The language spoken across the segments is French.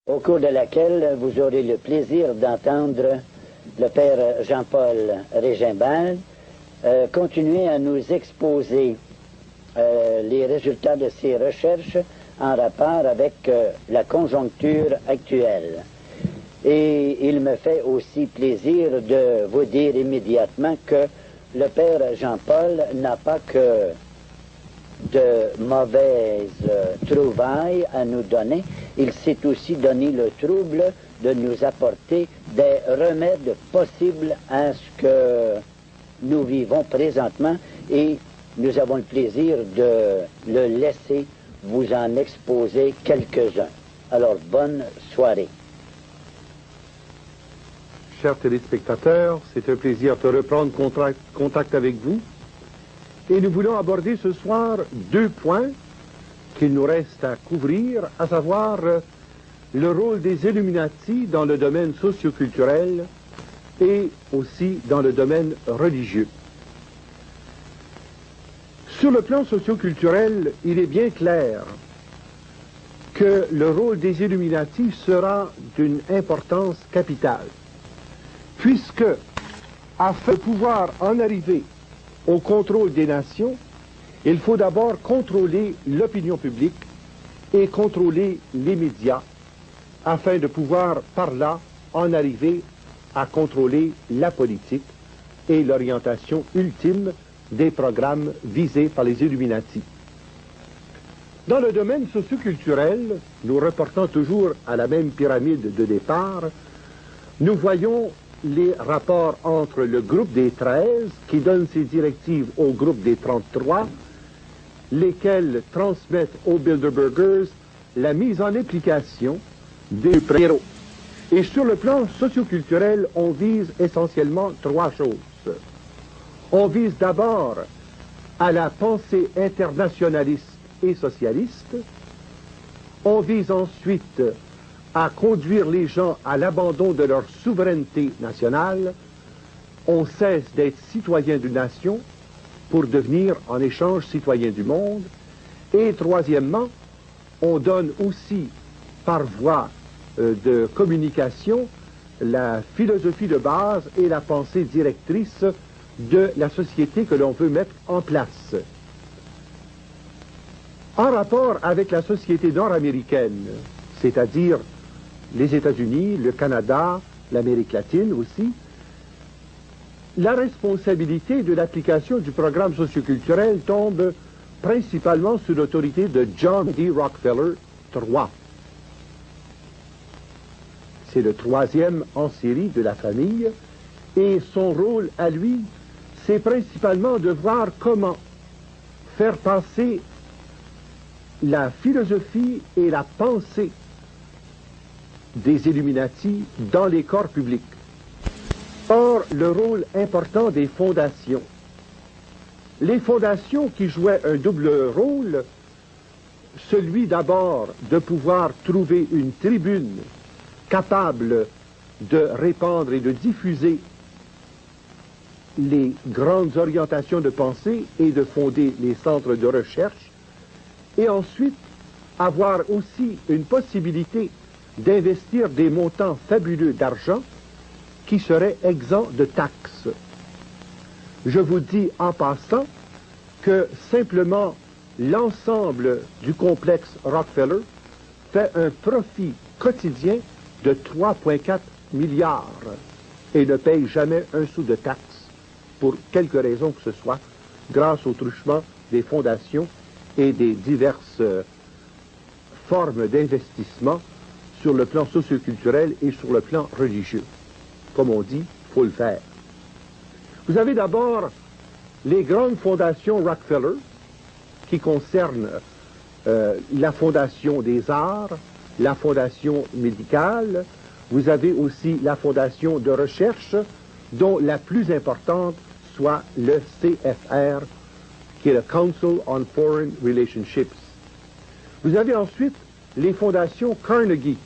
au cours de laquelle vous aurez le plaisir d'entendre le père Jean-Paul Régimbald continuer à nous exposer les résultats de ses recherches en rapport avec la conjoncture actuelle. Et il me fait aussi plaisir de vous dire immédiatement que le père Jean-Paul n'a pas que de mauvaises trouvailles à nous donner. Il s'est aussi donné le trouble de nous apporter des remèdes possibles à ce que nous vivons présentement et nous avons le plaisir de le laisser vous en exposer quelques-uns. Alors, bonne soirée. Chers téléspectateurs, c'est un plaisir de reprendre contact avec vous. Et nous voulons aborder ce soir deux points qu'il nous reste à couvrir, à savoir le rôle des Illuminati dans le domaine socioculturel et aussi dans le domaine religieux. Sur le plan socioculturel, il est bien clair que le rôle des Illuminati sera d'une importance capitale, puisque, afin de pouvoir en arriver au contrôle des nations, il faut d'abord contrôler l'opinion publique et contrôler les médias, afin de pouvoir, par là, en arriver à contrôler la politique et l'orientation ultime des programmes visés par les Illuminati. Dans le domaine socioculturel, nous reportons toujours à la même pyramide de départ, nous voyons les rapports entre le groupe des 13, qui donne ses directives au groupe des 33, lesquels transmettent aux Bilderbergers la mise en application des préreaux. Et sur le plan socioculturel, on vise essentiellement trois choses. On vise d'abord à la pensée internationaliste et socialiste. On vise ensuite à conduire les gens à l'abandon de leur souveraineté nationale. On cesse d'être citoyen d'une nation pour devenir en échange citoyen du monde. Et troisièmement, on donne aussi par voie de communication la philosophie de base et la pensée directrice de la société que l'on veut mettre en place. En rapport avec la société nord-américaine, c'est-à-dire les États-Unis, le Canada, l'Amérique latine aussi, la responsabilité de l'application du programme socioculturel tombe principalement sous l'autorité de John D. Rockefeller III. C'est le troisième en série de la famille, et son rôle à lui, c'est principalement de voir comment faire passer la philosophie et la pensée des Illuminati dans les corps publics. Or, le rôle important des fondations. Les fondations qui jouaient un double rôle, celui d'abord de pouvoir trouver une tribune capable de répandre et de diffuser les grandes orientations de pensée et de fonder les centres de recherche, et ensuite avoir aussi une possibilité d'investir des montants fabuleux d'argent qui seraient exempts de taxes. Je vous dis en passant que simplement l'ensemble du complexe Rockefeller fait un profit quotidien de 3,4 milliards et ne paye jamais un sou de taxes pour quelque raison que ce soit, grâce au truchement des fondations et des diverses formes d'investissement sur le plan socioculturel et sur le plan religieux. Comme on dit, il faut le faire. Vous avez d'abord les grandes fondations Rockefeller qui concernent la fondation des arts, la fondation médicale. Vous avez aussi la fondation de recherche, dont la plus importante soit le CFR, qui est le Council on Foreign Relationships. Vous avez ensuite les fondations Carnegie.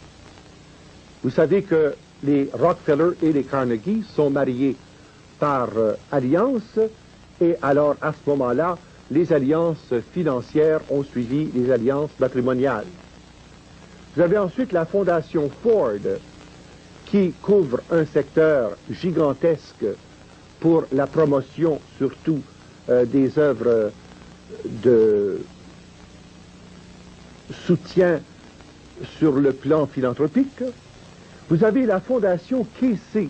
Vous savez que les Rockefeller et les Carnegie sont mariés par alliance, et alors à ce moment-là, les alliances financières ont suivi les alliances matrimoniales. Vous avez ensuite la Fondation Ford, qui couvre un secteur gigantesque pour la promotion, surtout des œuvres de soutien sur le plan philanthropique. Vous avez la Fondation Casey,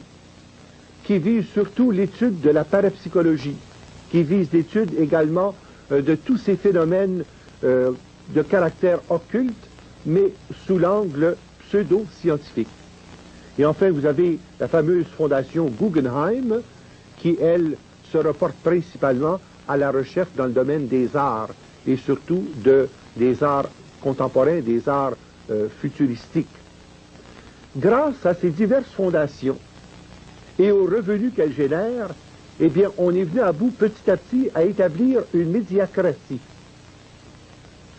qui vise surtout l'étude de la parapsychologie, qui vise l'étude également de tous ces phénomènes de caractère occulte, mais sous l'angle pseudo-scientifique. Et enfin, vous avez la fameuse Fondation Guggenheim, qui, elle, se reporte principalement à la recherche dans le domaine des arts, et surtout des arts contemporains, des arts futuristiques. Grâce à ces diverses fondations et aux revenus qu'elles génèrent, eh bien, on est venu à bout petit à petit à établir une médiacratie.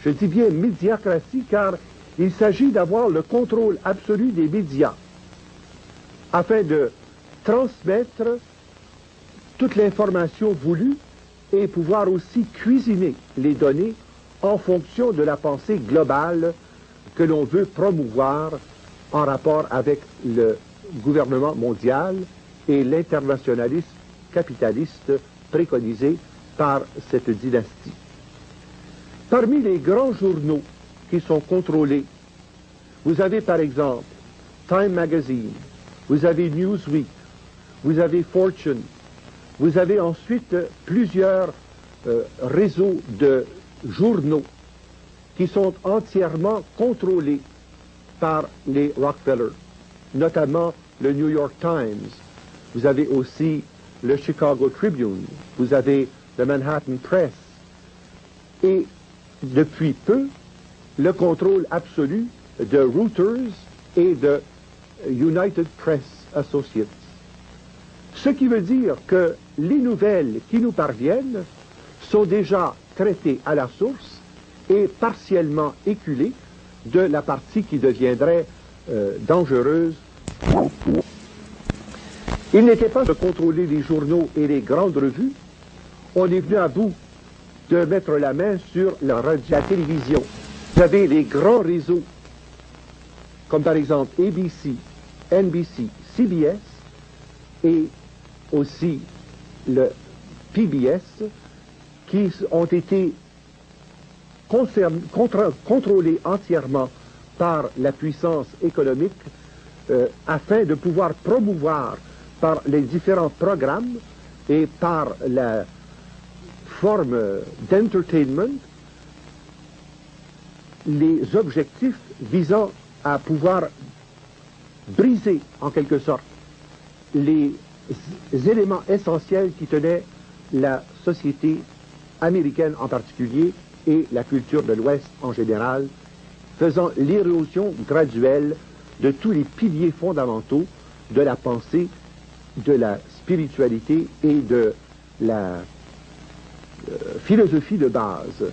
Je dis bien médiacratie car il s'agit d'avoir le contrôle absolu des médias afin de transmettre toute l'information voulue et pouvoir aussi cuisiner les données en fonction de la pensée globale que l'on veut promouvoir en rapport avec le gouvernement mondial et l'internationalisme capitaliste préconisé par cette dynastie. Parmi les grands journaux qui sont contrôlés, vous avez par exemple Time Magazine, vous avez Newsweek, vous avez Fortune, vous avez ensuite plusieurs réseaux de journaux qui sont entièrement contrôlés par les Rockefeller, notamment le New York Times. Vous avez aussi le Chicago Tribune, vous avez le Manhattan Press, et depuis peu, le contrôle absolu de Reuters et de United Press Associates. Ce qui veut dire que les nouvelles qui nous parviennent sont déjà traitées à la source et partiellement éculées de la partie qui deviendrait dangereuse. Il n'était pas de contrôler les journaux et les grandes revues. On est venu à bout de mettre la main sur la télévision. Vous avez les grands réseaux, comme par exemple ABC, NBC, CBS, et aussi le PBS, qui ont été contrôlés entièrement par la puissance économique afin de pouvoir promouvoir par les différents programmes et par la forme d'entertainment les objectifs visant à pouvoir briser en quelque sorte les éléments essentiels qui tenaient la société américaine en particulier et la culture de l'Ouest en général, faisant l'érosion graduelle de tous les piliers fondamentaux de la pensée, de la spiritualité et de la philosophie de base.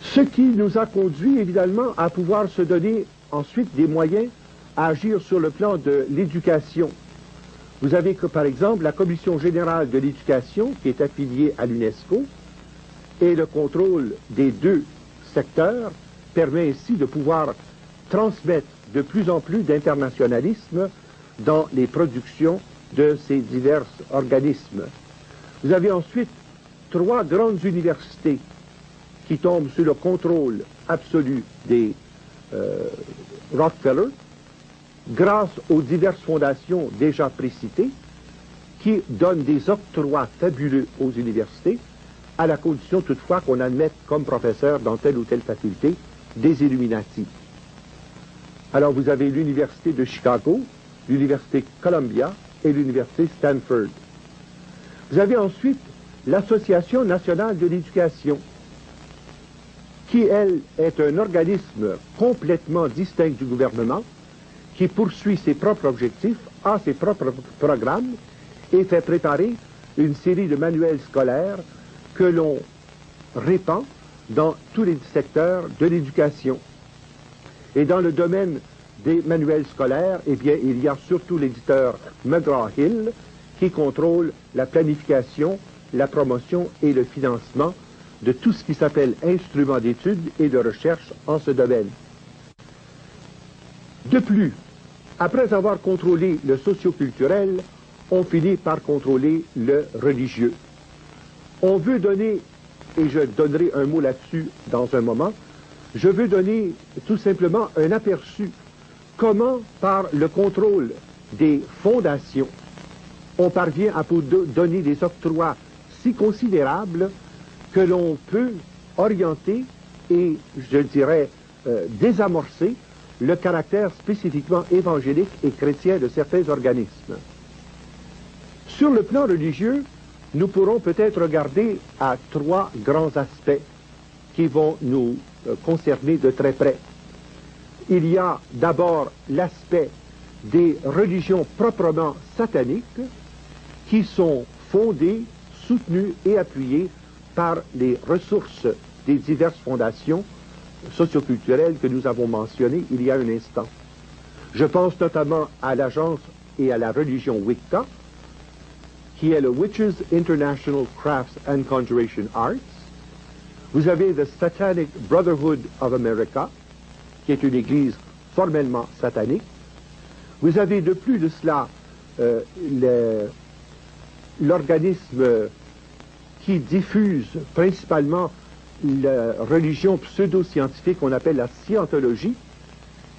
Ce qui nous a conduit évidemment à pouvoir se donner ensuite des moyens à agir sur le plan de l'éducation. Vous avez que, par exemple, la Commission générale de l'éducation qui est affiliée à l'UNESCO, et le contrôle des deux secteurs permet ainsi de pouvoir transmettre de plus en plus d'internationalisme dans les productions de ces divers organismes. Vous avez ensuite 3 grandes universités qui tombent sous le contrôle absolu des Rockefeller, grâce aux diverses fondations déjà précitées, qui donnent des octrois fabuleux aux universités, à la condition toutefois qu'on admette comme professeur dans telle ou telle faculté des Illuminati. Alors vous avez l'Université de Chicago, l'Université Columbia et l'Université Stanford. Vous avez ensuite l'Association nationale de l'éducation, qui, elle, est un organisme complètement distinct du gouvernement, qui poursuit ses propres objectifs, a ses propres programmes et fait préparer une série de manuels scolaires que l'on répand dans tous les secteurs de l'éducation. Et dans le domaine des manuels scolaires, eh bien, il y a surtout l'éditeur McGraw-Hill qui contrôle la planification, la promotion et le financement de tout ce qui s'appelle instruments d'études et de recherche en ce domaine. De plus, après avoir contrôlé le socio-culturel, on finit par contrôler le religieux. On veut donner, et je donnerai un mot là-dessus dans un moment, je veux donner tout simplement un aperçu comment, par le contrôle des fondations, on parvient à donner des octrois si considérables que l'on peut orienter et, je dirais, désamorcer le caractère spécifiquement évangélique et chrétien de certains organismes. Sur le plan religieux, nous pourrons peut-être regarder à trois grands aspects qui vont nous concerner de très près. Il y a d'abord l'aspect des religions proprement sataniques qui sont fondées, soutenues et appuyées par les ressources des diverses fondations socioculturelles que nous avons mentionnées il y a un instant. Je pense notamment à l'agence et à la religion Wicca, qui est le Witches International Crafts and Conjuration Arts. Vous avez the Satanic Brotherhood of America, qui est une église formellement satanique. Vous avez de plus de cela l'organisme qui diffuse principalement la religion pseudo-scientifique qu'on appelle la scientologie,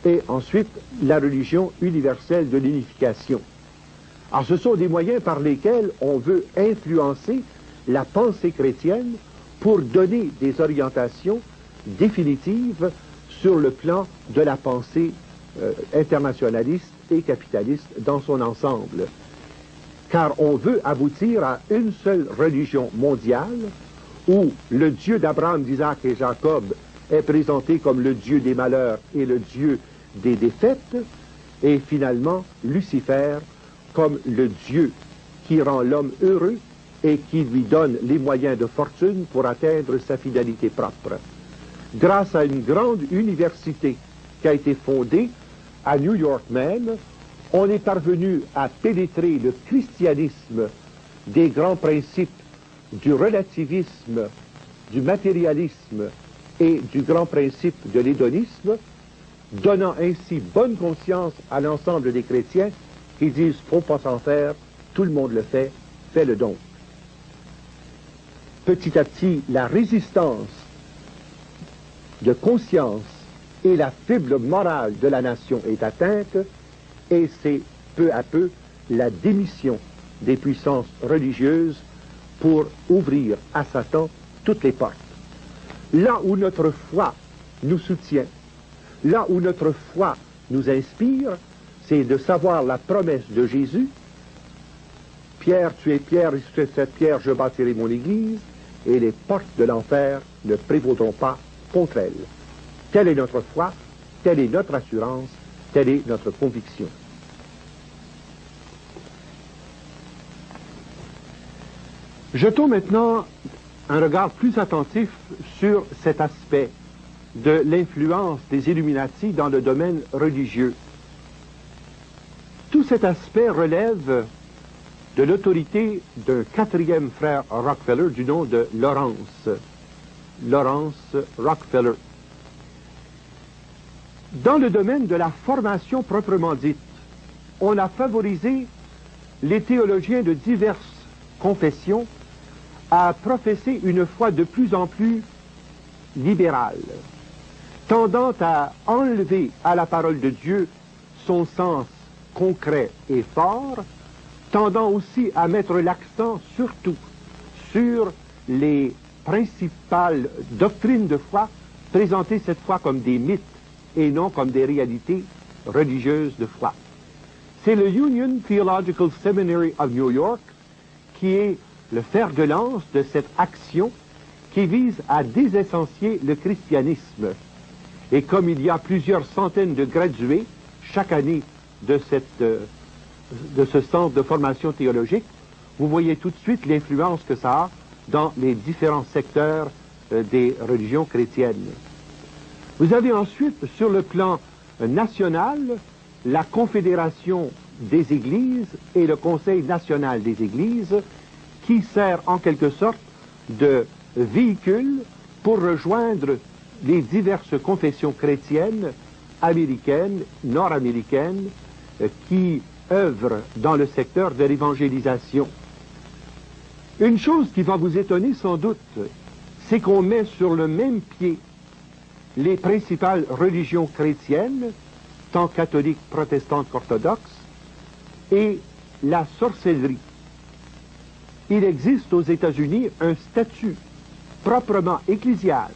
et ensuite la religion universelle de l'unification. Alors ce sont des moyens par lesquels on veut influencer la pensée chrétienne pour donner des orientations définitives sur le plan de la pensée internationaliste et capitaliste dans son ensemble. Car on veut aboutir à une seule religion mondiale où le Dieu d'Abraham, d'Isaac et Jacob est présenté comme le Dieu des malheurs et le Dieu des défaites, et finalement Lucifer comme le Dieu qui rend l'homme heureux et qui lui donne les moyens de fortune pour atteindre sa finalité propre. Grâce à une grande université qui a été fondée à New York même, on est parvenu à pénétrer le christianisme des grands principes du relativisme, du matérialisme et du grand principe de l'hédonisme, donnant ainsi bonne conscience à l'ensemble des chrétiens qui disent « faut pas s'en faire, tout le monde le fait, fais-le donc ». Petit à petit, la résistance de conscience et la fibre morale de la nation est atteinte, et c'est peu à peu la démission des puissances religieuses pour ouvrir à Satan toutes les portes. Là où notre foi nous soutient, là où notre foi nous inspire, c'est de savoir la promesse de Jésus. Pierre, tu es pierre, et sur cette pierre je bâtirai mon église, et les portes de l'enfer ne prévaudront pas contre elle. Telle est notre foi, telle est notre assurance, telle est notre conviction. Jetons maintenant un regard plus attentif sur cet aspect de l'influence des Illuminati dans le domaine religieux. Tout cet aspect relève de l'autorité d'un quatrième frère Rockefeller du nom de Lawrence Rockefeller. Dans le domaine de la formation proprement dite, on a favorisé les théologiens de diverses confessions à professer une foi de plus en plus libérale, tendant à enlever à la parole de Dieu son sens concret et fort, tendant aussi à mettre l'accent surtout sur les principales doctrines de foi, présenter cette foi comme des mythes et non comme des réalités religieuses de foi. C'est le Union Theological Seminary of New York qui est le fer de lance de cette action qui vise à désessentier le christianisme. Et comme il y a plusieurs centaines de gradués chaque année de ce centre de formation théologique, vous voyez tout de suite l'influence que ça a dans les différents secteurs des religions chrétiennes. Vous avez ensuite, sur le plan national, la Confédération des Églises et le Conseil national des Églises, qui sert en quelque sorte de véhicule pour rejoindre les diverses confessions chrétiennes américaines, nord-américaines, qui œuvrent dans le secteur de l'évangélisation. Une chose qui va vous étonner sans doute, c'est qu'on met sur le même pied les principales religions chrétiennes, tant catholiques, protestantes qu'orthodoxes, et la sorcellerie. Il existe aux États-Unis un statut proprement ecclésial,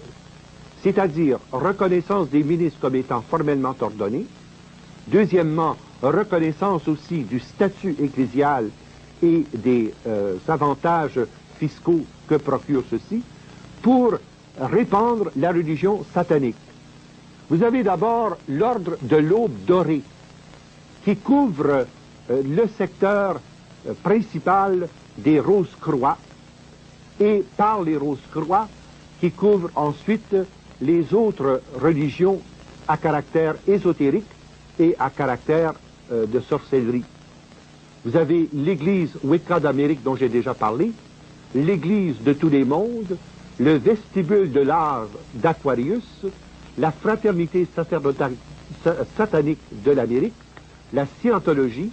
c'est-à-dire reconnaissance des ministres comme étant formellement ordonnés. Deuxièmement, reconnaissance aussi du statut ecclésial et des avantages fiscaux que procure ceci pour répandre la religion satanique. Vous avez d'abord l'ordre de l'Aube dorée qui couvre le secteur principal des Rose-Croix et par les Rose-Croix qui couvre ensuite les autres religions à caractère ésotérique et à caractère de sorcellerie. Vous avez l'Église Wicca d'Amérique dont j'ai déjà parlé, l'Église de tous les mondes, le vestibule de l'art d'Aquarius, la fraternité satanique de l'Amérique, la scientologie,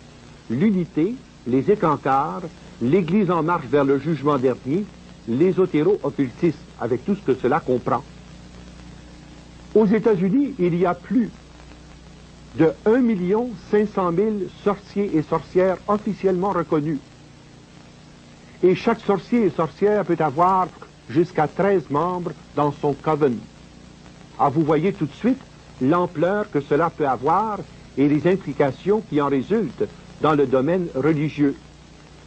l'unité, les écancards, l'Église en marche vers le jugement dernier, l'ésotéro-occultisme, avec tout ce que cela comprend. Aux États-Unis, il y a plus de 1 500 000 sorciers et sorcières officiellement reconnus. Et chaque sorcier et sorcière peut avoir jusqu'à 13 membres dans son coven. Ah, vous voyez tout de suite l'ampleur que cela peut avoir et les implications qui en résultent dans le domaine religieux.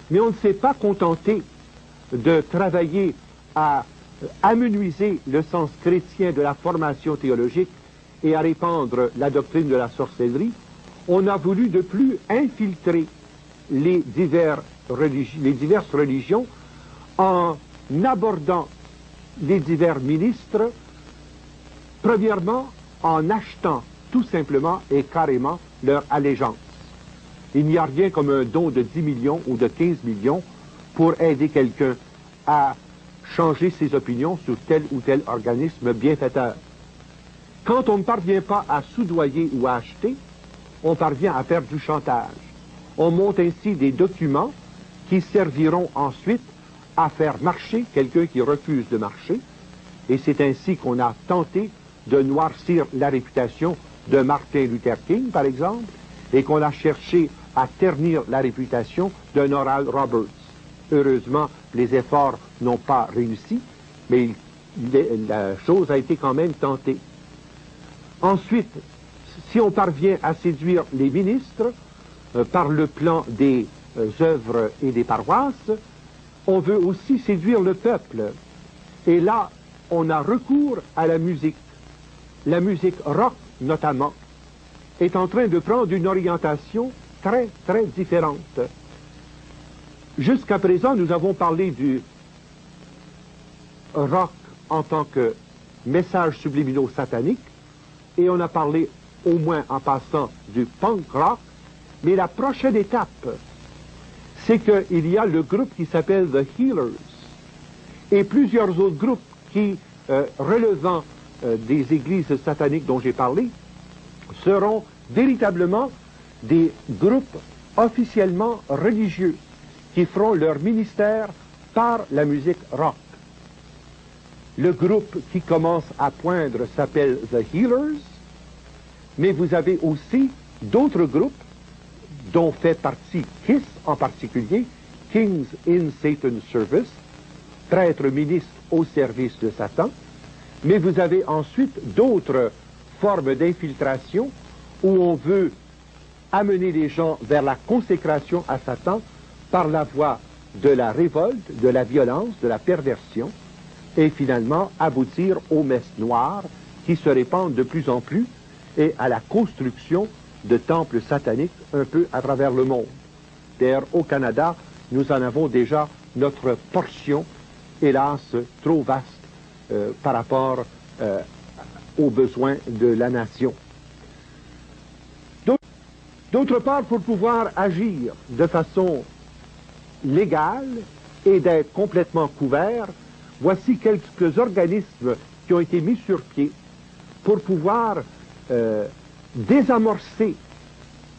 Mais on ne s'est pas contenté de travailler à amenuiser le sens chrétien de la formation théologique et à répandre la doctrine de la sorcellerie. On a voulu de plus infiltrer les diverses religions en abordant les divers ministres, premièrement en achetant tout simplement et carrément leur allégeance. Il n'y a rien comme un don de 10 millions ou de 15 millions pour aider quelqu'un à changer ses opinions sur tel ou tel organisme bienfaiteur. Quand on ne parvient pas à soudoyer ou à acheter, on parvient à faire du chantage. On monte ainsi des documents qui serviront ensuite à faire marcher quelqu'un qui refuse de marcher. Et c'est ainsi qu'on a tenté de noircir la réputation de Martin Luther King, par exemple, et qu'on a cherché à ternir la réputation d'un Oral Roberts. Heureusement, les efforts n'ont pas réussi, mais la chose a été quand même tentée. Ensuite, si on parvient à séduire les ministres par le plan des œuvres et des paroisses, on veut aussi séduire le peuple. Et là, on a recours à la musique. La musique rock, notamment, est en train de prendre une orientation très, très différente. Jusqu'à présent, nous avons parlé du rock en tant que message subliminaux satanique, et on a parlé, au moins en passant, du punk rock, mais la prochaine étape, c'est qu'il y a le groupe qui s'appelle The Healers, et plusieurs autres groupes qui, relevant des églises sataniques dont j'ai parlé, seront véritablement des groupes officiellement religieux qui feront leur ministère par la musique rock. Le groupe qui commence à poindre s'appelle The Healers, mais vous avez aussi d'autres groupes dont fait partie KISS en particulier, Kings in Satan's Service, prêtres ministres au service de Satan, mais vous avez ensuite d'autres formes d'infiltration où on veut amener les gens vers la consécration à Satan par la voie de la révolte, de la violence, de la perversion, et finalement aboutir aux messes noires qui se répandent de plus en plus et à la construction de temples sataniques un peu à travers le monde. D'ailleurs, au Canada, nous en avons déjà notre portion, hélas, trop vaste par rapport aux besoins de la nation. D'autre part, pour pouvoir agir de façon légale et d'être complètement couvert, voici quelques organismes qui ont été mis sur pied pour pouvoir désamorcer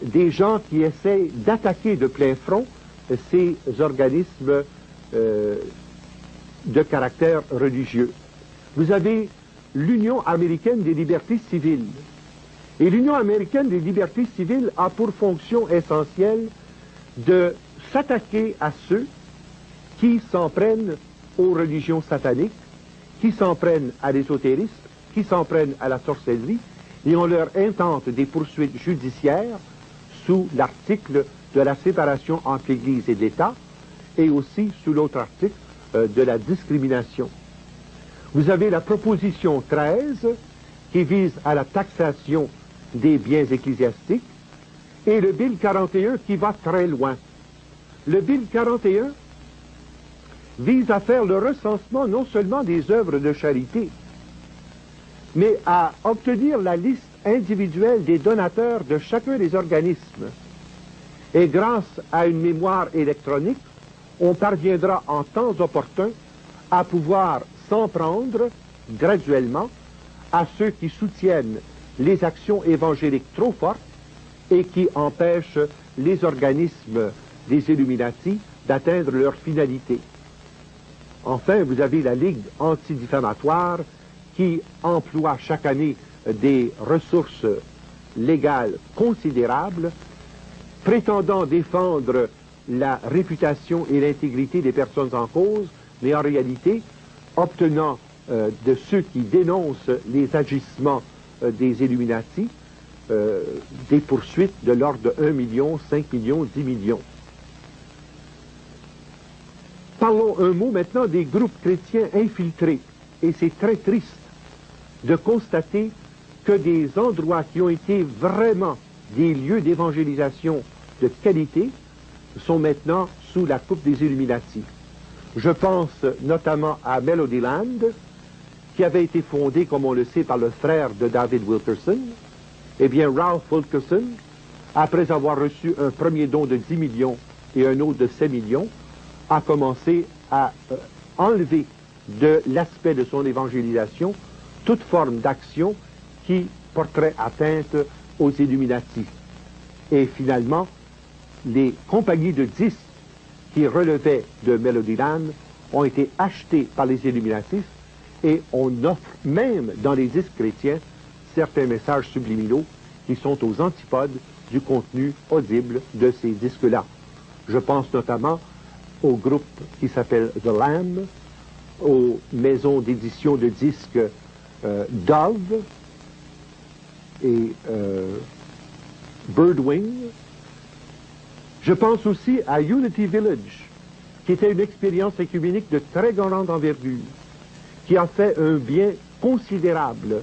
des gens qui essaient d'attaquer de plein front ces organismes de caractère religieux. Vous avez l'Union américaine des libertés civiles. Et l'Union américaine des libertés civiles a pour fonction essentielle de s'attaquer à ceux qui s'en prennent aux religions sataniques, qui s'en prennent à l'ésotérisme, qui s'en prennent à la sorcellerie, et on leur intente des poursuites judiciaires sous l'article de la séparation entre l'Église et l'État, et aussi sous l'autre article de la discrimination. Vous avez la proposition 13 qui vise à la taxation des biens ecclésiastiques et le Bill 41 qui va très loin. Le Bill 41 vise à faire le recensement non seulement des œuvres de charité, mais à obtenir la liste individuelle des donateurs de chacun des organismes. Et grâce à une mémoire électronique, on parviendra en temps opportun à pouvoir s'en prendre graduellement à ceux qui soutiennent les actions évangéliques trop fortes et qui empêchent les organismes des Illuminati d'atteindre leur finalité. Enfin, vous avez la Ligue antidifamatoire qui emploie chaque année des ressources légales considérables, prétendant défendre la réputation et l'intégrité des personnes en cause, mais en réalité obtenant de ceux qui dénoncent les agissements des Illuminati des poursuites de l'ordre de 1 million, 5 millions, 10 millions. Parlons un mot maintenant des groupes chrétiens infiltrés. Et c'est très triste de constater que des endroits qui ont été vraiment des lieux d'évangélisation de qualité sont maintenant sous la coupe des Illuminati. Je pense notamment à Melodyland, qui avait été fondé, comme on le sait, par le frère de David Wilkerson. Eh bien, Ralph Wilkerson, après avoir reçu un premier don de 10 millions et un autre de 7 millions, a commencé à enlever de l'aspect de son évangélisation toute forme d'action qui porterait atteinte aux Illuminati. Et finalement, les compagnies de disques qui relevaient de Melodyland ont été achetées par les Illuminatis et on offre même dans les disques chrétiens certains messages subliminaux qui sont aux antipodes du contenu audible de ces disques-là. Je pense notamment au groupe qui s'appelle The Lamb, aux maisons d'édition de disques Dove et Birdwing. Je pense aussi à Unity Village, qui était une expérience œcuménique de très grande envergure, qui a fait un bien considérable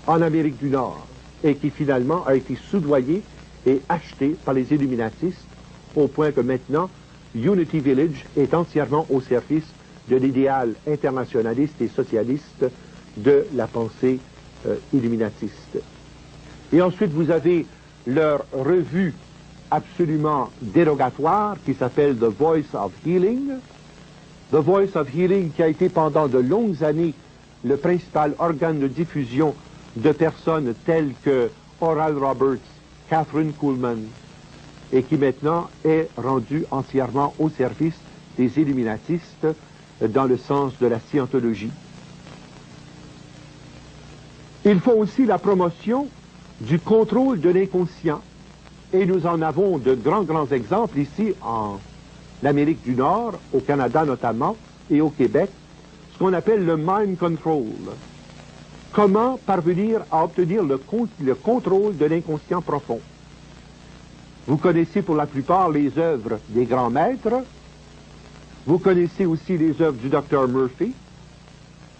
en Amérique du Nord et qui finalement a été soudoyé et acheté par les Illuminatistes au point que maintenant Unity Village est entièrement au service de l'idéal internationaliste et socialiste de la pensée illuminatiste. Et ensuite vous avez leur revue absolument dérogatoire qui s'appelle The Voice of Healing. The Voice of Healing qui a été pendant de longues années le principal organe de diffusion de personnes telles que Oral Roberts, Catherine Kuhlman, et qui maintenant est rendu entièrement au service des illuminatistes dans le sens de la scientologie. Ils font aussi la promotion du contrôle de l'inconscient. Et nous en avons de grands exemples ici en Amérique du Nord, au Canada notamment, et au Québec, ce qu'on appelle le mind control. Comment parvenir à obtenir le contrôle de l'inconscient profond. Vous connaissez pour la plupart les œuvres des grands maîtres, vous connaissez aussi les œuvres du Dr Murphy,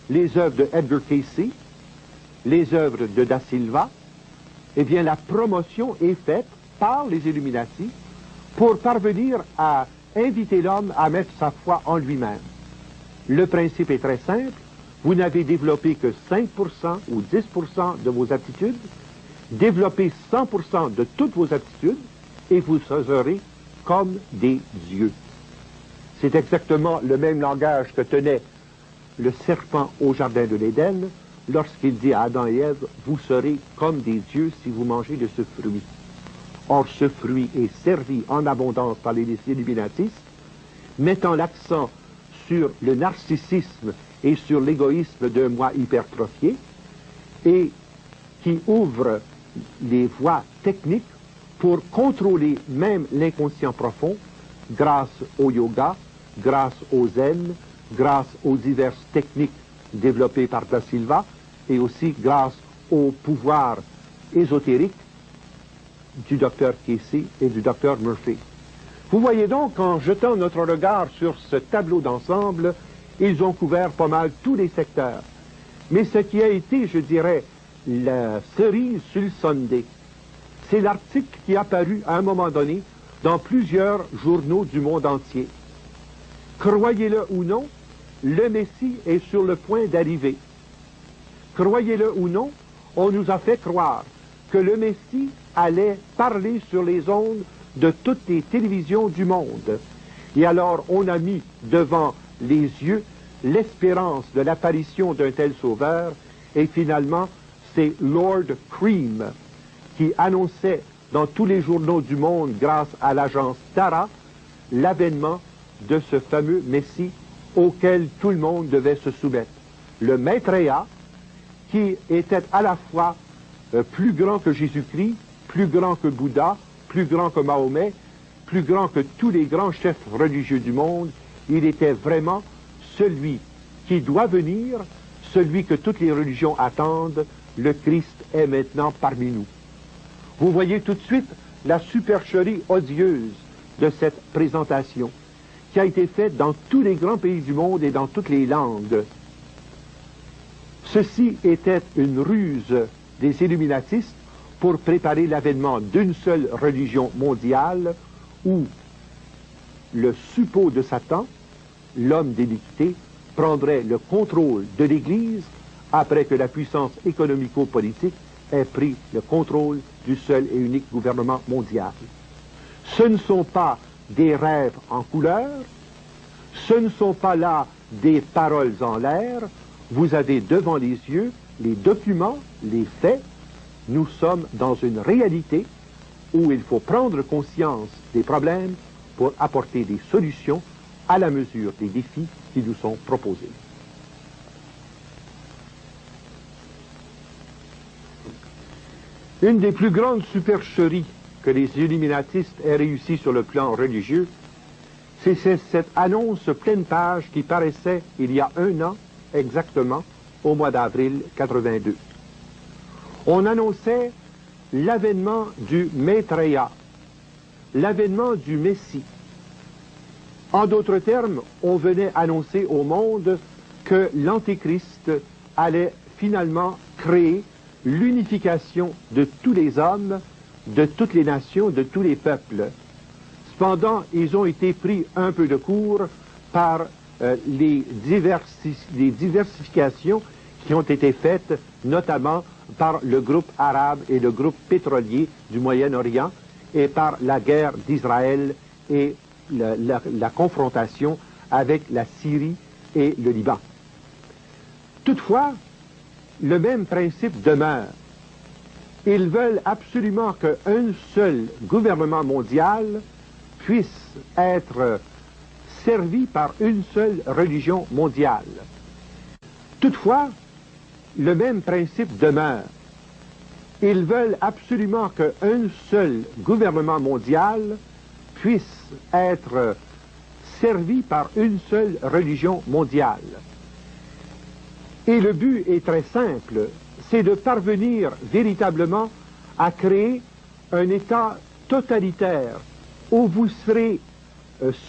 les œuvres de Edgar Cayce, les œuvres de Da Silva. Eh bien, la promotion est faite par les Illuminati pour parvenir à inviter l'homme à mettre sa foi en lui-même. Le principe est très simple. Vous n'avez développé que 5% ou 10% de vos aptitudes. Développez 100% de toutes vos aptitudes et vous serez comme des dieux. C'est exactement le même langage que tenait le serpent au jardin de l'Éden lorsqu'il dit à Adam et Ève, vous serez comme des dieux si vous mangez de ce fruit. Or, ce fruit est servi en abondance par les illuminatistes, mettant l'accent sur le narcissisme et sur l'égoïsme d'un moi hypertrophié, et qui ouvre les voies techniques pour contrôler même l'inconscient profond grâce au yoga, grâce au zen, grâce aux diverses techniques développées par Da Silva et aussi grâce au pouvoir ésotérique du docteur Casey et du docteur Murphy. Vous voyez donc qu'en jetant notre regard sur ce tableau d'ensemble, ils ont couvert pas mal tous les secteurs. Mais ce qui a été, je dirais, la cerise sur le sundae, c'est l'article qui est apparu à un moment donné dans plusieurs journaux du monde entier. Croyez-le ou non, le Messie est sur le point d'arriver. Croyez-le ou non, on nous a fait croire que le Messie allait parler sur les ondes de toutes les télévisions du monde. Et alors on a mis devant les yeux l'espérance de l'apparition d'un tel sauveur, et finalement c'est Lord Cream qui annonçait dans tous les journaux du monde, grâce à l'agence Tara, l'avènement de ce fameux Messie auquel tout le monde devait se soumettre. Le Maitreya, qui était à la fois plus grand que Jésus-Christ, plus grand que Bouddha, plus grand que Mahomet, plus grand que tous les grands chefs religieux du monde, il était vraiment celui qui doit venir, celui que toutes les religions attendent. Le Christ est maintenant parmi nous. Vous voyez tout de suite la supercherie odieuse de cette présentation qui a été faite dans tous les grands pays du monde et dans toutes les langues. Ceci était une ruse des illuminatistes pour préparer l'avènement d'une seule religion mondiale où le suppôt de Satan, l'homme d'iniquité, prendrait le contrôle de l'Église après que la puissance économico-politique ait pris le contrôle du seul et unique gouvernement mondial. Ce ne sont pas des rêves en couleur, ce ne sont pas là des paroles en l'air, vous avez devant les yeux les documents, les faits. Nous sommes dans une réalité où il faut prendre conscience des problèmes pour apporter des solutions à la mesure des défis qui nous sont proposés. Une des plus grandes supercheries que les illuminatistes aient réussi sur le plan religieux, c'est cette annonce pleine page qui paraissait il y a 1 an exactement, au mois d'avril 82. On annonçait l'avènement du Maitreya, l'avènement du Messie. En d'autres termes, on venait annoncer au monde que l'Antéchrist allait finalement créer l'unification de tous les hommes, de toutes les nations, de tous les peuples. Cependant, ils ont été pris un peu de court par les diversifications qui ont été faites, notamment par le groupe arabe et le groupe pétrolier du Moyen-Orient, et par la guerre d'Israël et la confrontation avec la Syrie et le Liban. Toutefois, le même principe demeure. Ils veulent absolument qu'un seul gouvernement mondial puisse être servi par une seule religion mondiale. Toutefois, le même principe demeure. Ils veulent absolument qu'un seul gouvernement mondial puisse être servi par une seule religion mondiale. Et le but est très simple, c'est de parvenir véritablement à créer un État totalitaire où vous serez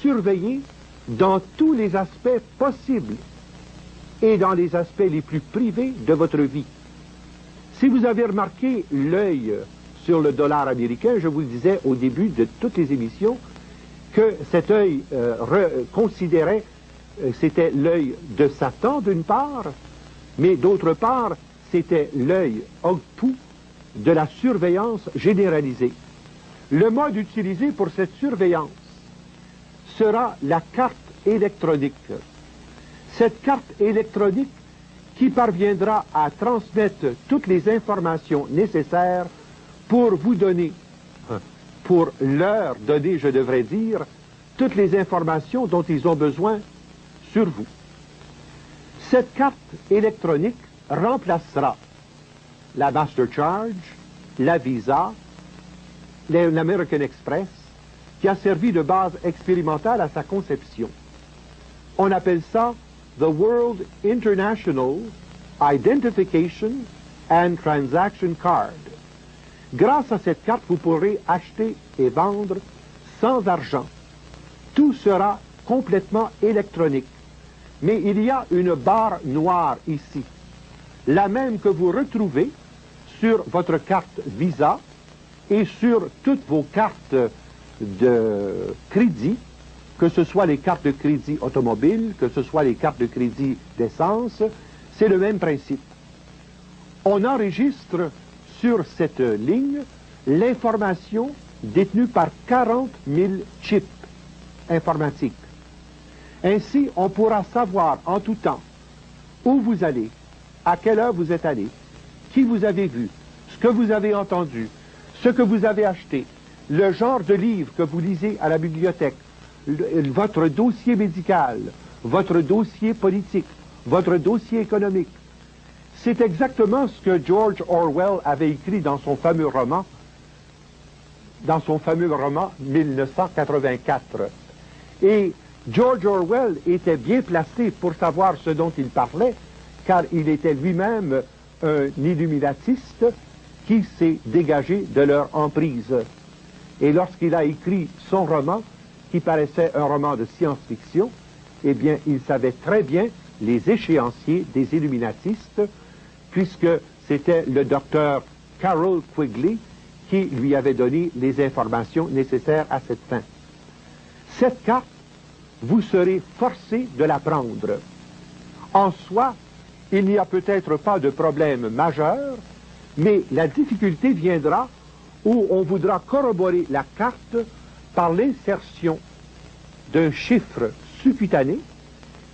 surveillé dans tous les aspects possibles et dans les aspects les plus privés de votre vie. Si vous avez remarqué l'œil sur le dollar américain, je vous le disais au début de toutes les émissions, que cet œil considérait, c'était l'œil de Satan d'une part, mais d'autre part, c'était l'œil obtus de la surveillance généralisée. Le mode utilisé pour cette surveillance sera la carte électronique. Cette carte électronique qui parviendra à transmettre toutes les informations nécessaires pour vous donner, pour leur donner, je devrais dire, toutes les informations dont ils ont besoin sur vous. Cette carte électronique remplacera la Master Charge, la Visa, l'American Express, qui a servi de base expérimentale à sa conception. On appelle ça the World International Identification and Transaction Card. Grâce à cette carte, vous pourrez acheter et vendre sans argent. Tout sera complètement électronique. Mais il y a une barre noire ici, la même que vous retrouvez sur votre carte Visa et sur toutes vos cartes de crédit, que ce soit les cartes de crédit automobile, que ce soit les cartes de crédit d'essence, c'est le même principe. On enregistre sur cette ligne l'information détenue par 40 000 chips informatiques. Ainsi, on pourra savoir en tout temps où vous allez, à quelle heure vous êtes allé, qui vous avez vu, ce que vous avez entendu, ce que vous avez acheté, le genre de livre que vous lisez à la bibliothèque, votre dossier médical, votre dossier politique, votre dossier économique. C'est exactement ce que George Orwell avait écrit dans son fameux roman 1984. Et George Orwell était bien placé pour savoir ce dont il parlait, car il était lui-même un illuminatiste qui s'est dégagé de leur emprise. Et lorsqu'il a écrit son roman, qui paraissait un roman de science-fiction, eh bien, il savait très bien les échéanciers des illuminatistes, puisque c'était le docteur Carroll Quigley qui lui avait donné les informations nécessaires à cette fin. Cette carte, vous serez forcé de la prendre. En soi, il n'y a peut-être pas de problème majeur, mais la difficulté viendra où on voudra corroborer la carte par l'insertion d'un chiffre subcutané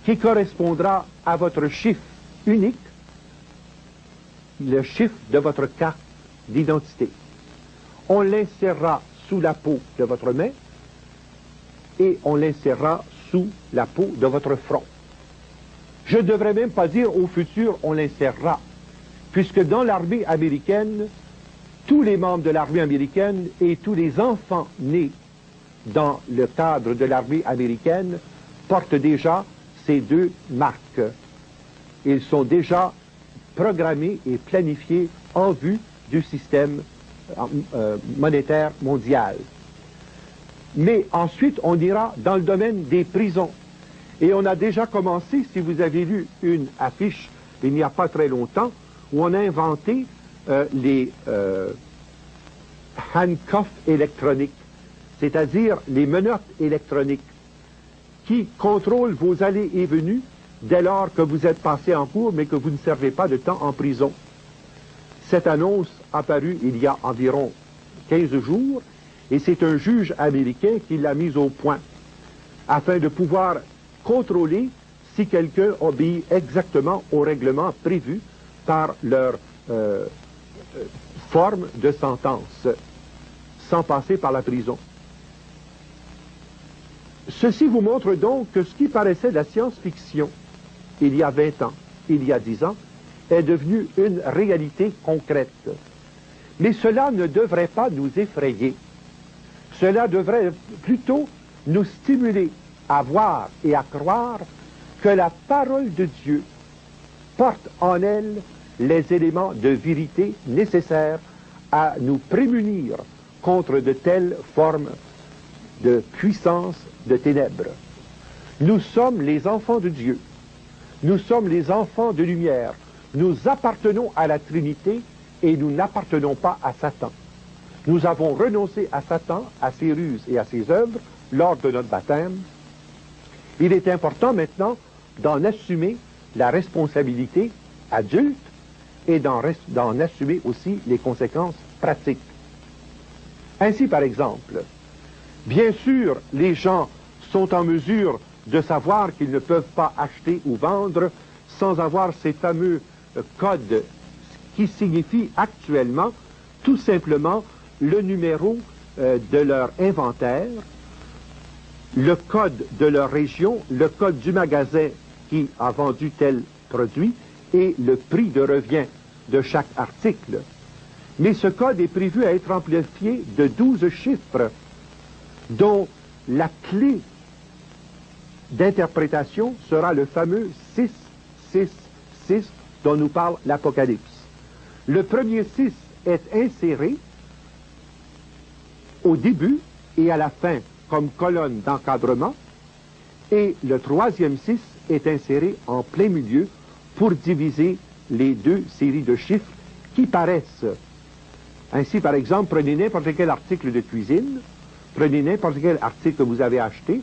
qui correspondra à votre chiffre unique, le chiffre de votre carte d'identité. On l'insérera sous la peau de votre main et on l'insérera sous la peau de votre front. Je ne devrais même pas dire au futur on l'insérera, puisque dans l'armée américaine, tous les membres de l'armée américaine et tous les enfants nés dans le cadre de l'armée américaine portent déjà ces deux marques. Ils sont déjà programmés et planifiés en vue du système monétaire mondial. Mais ensuite, on ira dans le domaine des prisons. Et on a déjà commencé, si vous avez lu une affiche il n'y a pas très longtemps, où on a inventé les handcuffs électroniques, c'est-à-dire les menottes électroniques qui contrôlent vos allées et venues dès lors que vous êtes passé en cours mais que vous ne servez pas de temps en prison. Cette annonce apparue il y a environ 15 jours et c'est un juge américain qui l'a mise au point afin de pouvoir contrôler si quelqu'un obéit exactement au règlement prévu par leur forme de sentence, sans passer par la prison. Ceci vous montre donc que ce qui paraissait de la science-fiction il y a 20 ans, il y a 10 ans, est devenu une réalité concrète. Mais cela ne devrait pas nous effrayer. Cela devrait plutôt nous stimuler à voir et à croire que la parole de Dieu porte en elle les éléments de vérité nécessaires à nous prémunir contre de telles formes de puissance de ténèbres. Nous sommes les enfants de Dieu. Nous sommes les enfants de lumière. Nous appartenons à la Trinité et nous n'appartenons pas à Satan. Nous avons renoncé à Satan, à ses ruses et à ses œuvres lors de notre baptême. Il est important maintenant d'en assumer la responsabilité adulte et d'en assumer aussi les conséquences pratiques. Ainsi, par exemple, bien sûr, les gens sont en mesure de savoir qu'ils ne peuvent pas acheter ou vendre sans avoir ces fameux codes qui signifient actuellement tout simplement le numéro de leur inventaire, le code de leur région, le code du magasin qui a vendu tel produit et le prix de revient de chaque article. Mais ce code est prévu à être amplifié de 12 chiffres, dont la clé d'interprétation sera le fameux 666 dont nous parle l'Apocalypse. Le premier 6 est inséré au début et à la fin comme colonne d'encadrement, et le troisième 6 est inséré en plein milieu pour diviser les deux séries de chiffres qui paraissent. Ainsi, par exemple, prenez n'importe quel article de cuisine, prenez n'importe quel article que vous avez acheté,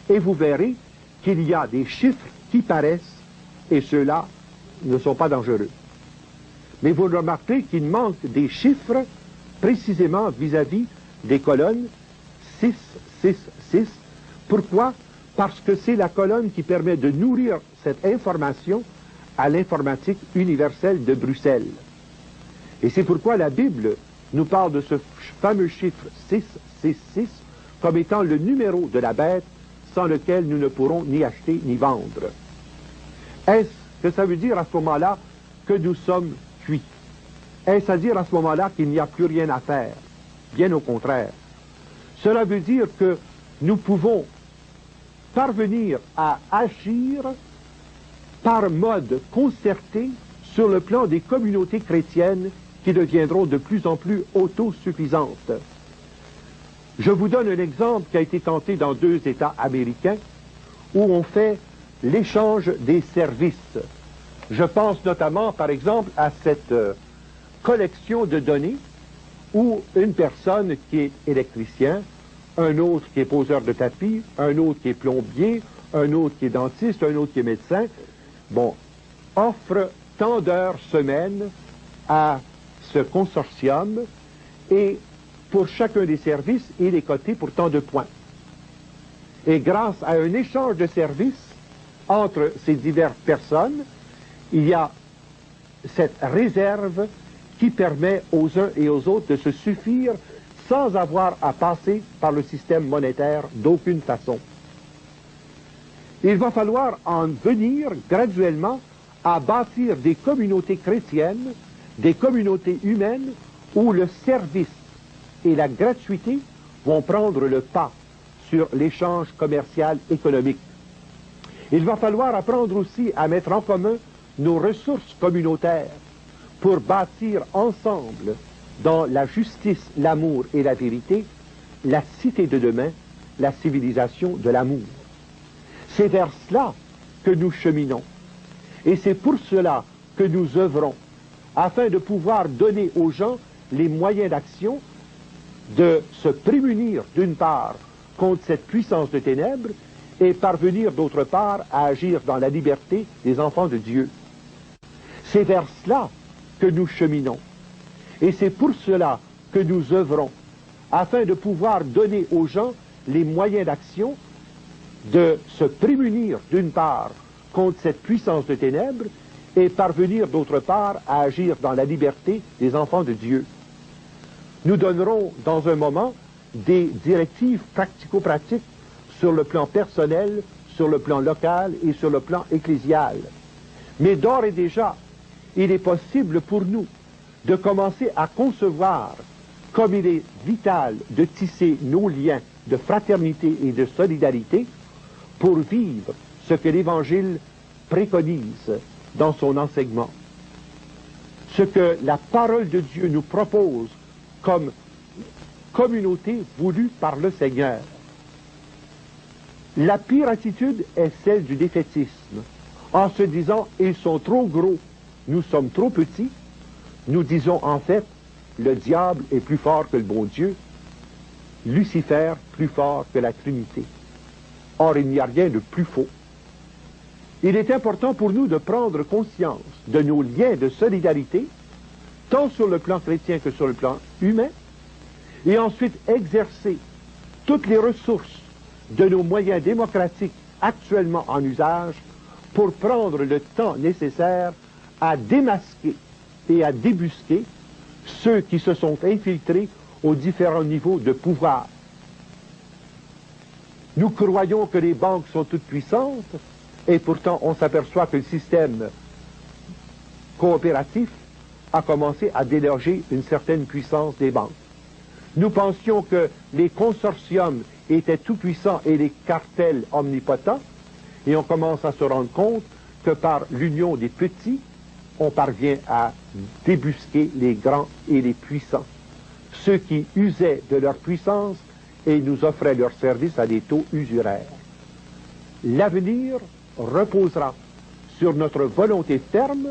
et vous verrez qu'il y a des chiffres qui paraissent, et ceux-là ne sont pas dangereux. Mais vous remarquez qu'il manque des chiffres précisément vis-à-vis des colonnes 6, 6, 6. Pourquoi? Parce que c'est la colonne qui permet de nourrir cette information à l'informatique universelle de Bruxelles. Et c'est pourquoi la Bible nous parle de ce fameux chiffre 666 comme étant le numéro de la bête sans lequel nous ne pourrons ni acheter ni vendre. Est-ce que ça veut dire à ce moment-là que nous sommes cuits? Est-ce à dire à ce moment-là qu'il n'y a plus rien à faire? Bien au contraire. Cela veut dire que nous pouvons parvenir à agir par mode concerté sur le plan des communautés chrétiennes qui deviendront de plus en plus autosuffisantes. Je vous donne un exemple qui a été tenté dans 2 États américains où on fait l'échange des services. Je pense notamment, par exemple, à cette collection de données où une personne qui est électricien, un autre qui est poseur de tapis, un autre qui est plombier, un autre qui est dentiste, un autre qui est médecin, offre tant d'heures semaine à ce consortium et pour chacun des services, il est coté pour tant de points. Et grâce à un échange de services entre ces diverses personnes, il y a cette réserve qui permet aux uns et aux autres de se suffire sans avoir à passer par le système monétaire d'aucune façon. Il va falloir en venir graduellement à bâtir des communautés chrétiennes, des communautés humaines où le service et la gratuité vont prendre le pas sur l'échange commercial économique. Il va falloir apprendre aussi à mettre en commun nos ressources communautaires pour bâtir ensemble, dans la justice, l'amour et la vérité, la cité de demain, la civilisation de l'amour. C'est vers cela que nous cheminons. Et c'est pour cela que nous œuvrons, afin de pouvoir donner aux gens les moyens d'action, de se prémunir d'une part contre cette puissance de ténèbres et parvenir d'autre part à agir dans la liberté des enfants de Dieu. C'est vers cela que nous cheminons. Et c'est pour cela que nous œuvrons, afin de pouvoir donner aux gens les moyens d'action, de se prémunir d'une part contre cette puissance de ténèbres et parvenir d'autre part à agir dans la liberté des enfants de Dieu. Nous donnerons dans un moment des directives pratico-pratiques sur le plan personnel, sur le plan local et sur le plan ecclésial. Mais d'ores et déjà, il est possible pour nous de commencer à concevoir comme il est vital de tisser nos liens de fraternité et de solidarité pour vivre ce que l'Évangile préconise dans son enseignement. Ce que la parole de Dieu nous propose comme communauté voulue par le Seigneur. La pire attitude est celle du défaitisme. En se disant, ils sont trop gros, nous sommes trop petits, nous disons en fait, le diable est plus fort que le bon Dieu, Lucifer plus fort que la Trinité. Or, il n'y a rien de plus faux. Il est important pour nous de prendre conscience de nos liens de solidarité, tant sur le plan chrétien que sur le plan humain, et ensuite exercer toutes les ressources de nos moyens démocratiques actuellement en usage pour prendre le temps nécessaire à démasquer et à débusquer ceux qui se sont infiltrés aux différents niveaux de pouvoir. Nous croyons que les banques sont toutes puissantes, et pourtant on s'aperçoit que le système coopératif a commencé à déloger une certaine puissance des banques. Nous pensions que les consortiums étaient tout puissants et les cartels omnipotents, et on commence à se rendre compte que par l'union des petits, on parvient à débusquer les grands et les puissants, ceux qui usaient de leur puissance et nous offraient leurs services à des taux usuraires. L'avenir reposera sur notre volonté ferme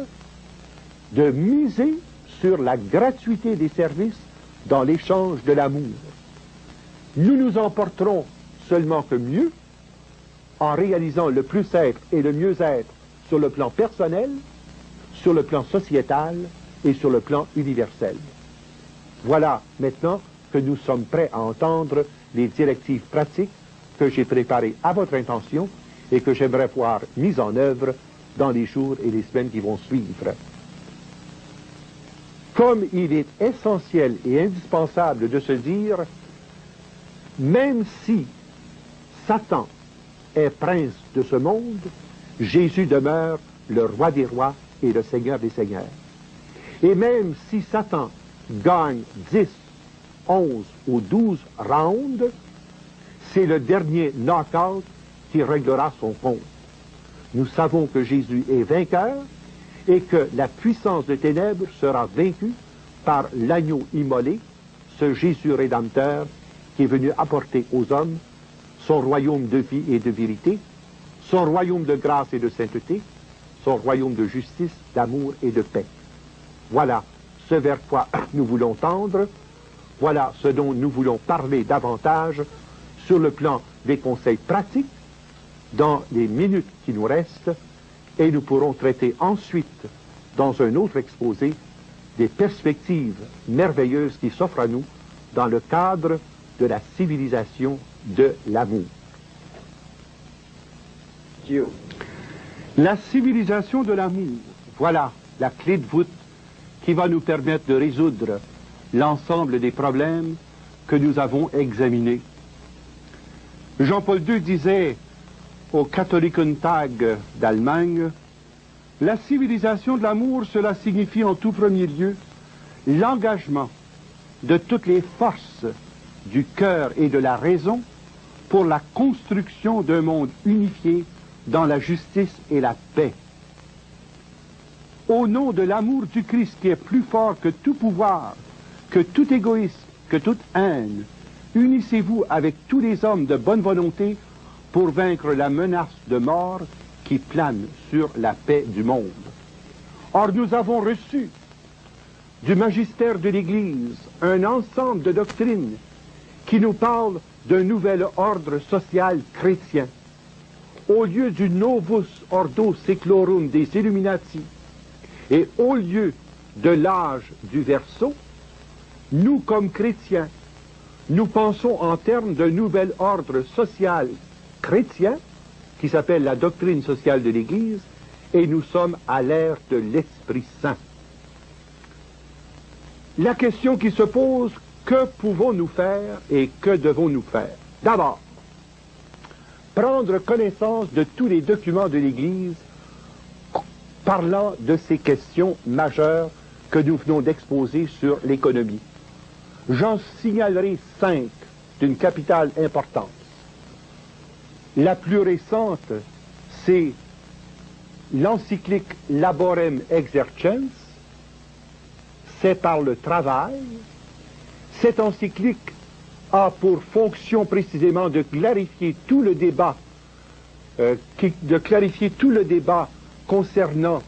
de miser sur la gratuité des services dans l'échange de l'amour. Nous nous en porterons seulement que mieux en réalisant le plus-être et le mieux-être sur le plan personnel, sur le plan sociétal et sur le plan universel. Voilà maintenant que nous sommes prêts à entendre les directives pratiques que j'ai préparées à votre intention et que j'aimerais voir mises en œuvre dans les jours et les semaines qui vont suivre. Comme il est essentiel et indispensable de se dire, même si Satan est prince de ce monde, Jésus demeure le roi des rois et le Seigneur des seigneurs. Et même si Satan gagne 10, 11 ou 12 rounds, c'est le dernier knock-out qui réglera son compte. Nous savons que Jésus est vainqueur et que la puissance des ténèbres sera vaincue par l'agneau immolé, ce Jésus rédempteur qui est venu apporter aux hommes son royaume de vie et de vérité, son royaume de grâce et de sainteté, son royaume de justice, d'amour et de paix. Voilà ce vers quoi nous voulons tendre, voilà ce dont nous voulons parler davantage sur le plan des conseils pratiques dans les minutes qui nous restent, et nous pourrons traiter ensuite, dans un autre exposé, des perspectives merveilleuses qui s'offrent à nous dans le cadre de la civilisation de l'amour. La civilisation de l'amour, voilà la clé de voûte qui va nous permettre de résoudre l'ensemble des problèmes que nous avons examinés. Jean-Paul II disait au Katholikentag d'Allemagne, la civilisation de l'amour, cela signifie en tout premier lieu l'engagement de toutes les forces du cœur et de la raison pour la construction d'un monde unifié dans la justice et la paix. Au nom de l'amour du Christ qui est plus fort que tout pouvoir, que tout égoïsme, que toute haine, unissez-vous avec tous les hommes de bonne volonté pour vaincre la menace de mort qui plane sur la paix du monde. Or, nous avons reçu du magistère de l'Église un ensemble de doctrines qui nous parlent d'un nouvel ordre social chrétien. Au lieu du Novus Ordo Seclorum des Illuminati et au lieu de l'âge du Verseau, nous, comme chrétiens, nous pensons en termes d'un nouvel ordre social chrétien qui s'appelle la doctrine sociale de l'Église, et nous sommes à l'ère de l'Esprit Saint. La question qui se pose, que pouvons-nous faire et que devons-nous faire? D'abord, prendre connaissance de tous les documents de l'Église parlant de ces questions majeures que nous venons d'exposer sur l'économie. J'en signalerai 5 d'une capitale importance. La plus récente, c'est l'encyclique Laborem Exercens, c'est par le travail. Cette encyclique a pour fonction précisément de clarifier tout le débat, concernant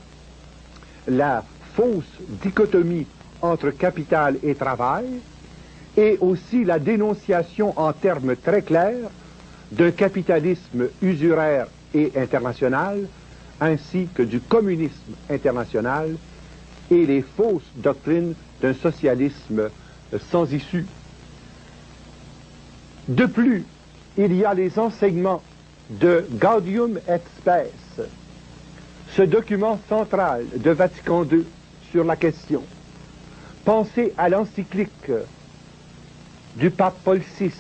la fausse dichotomie entre capital et travail, et aussi la dénonciation en termes très clairs d'un capitalisme usuraire et international, ainsi que du communisme international et les fausses doctrines d'un socialisme sans issue. De plus, il y a les enseignements de Gaudium et Spes, ce document central de Vatican II sur la question. Pensez à l'encyclique du pape Paul VI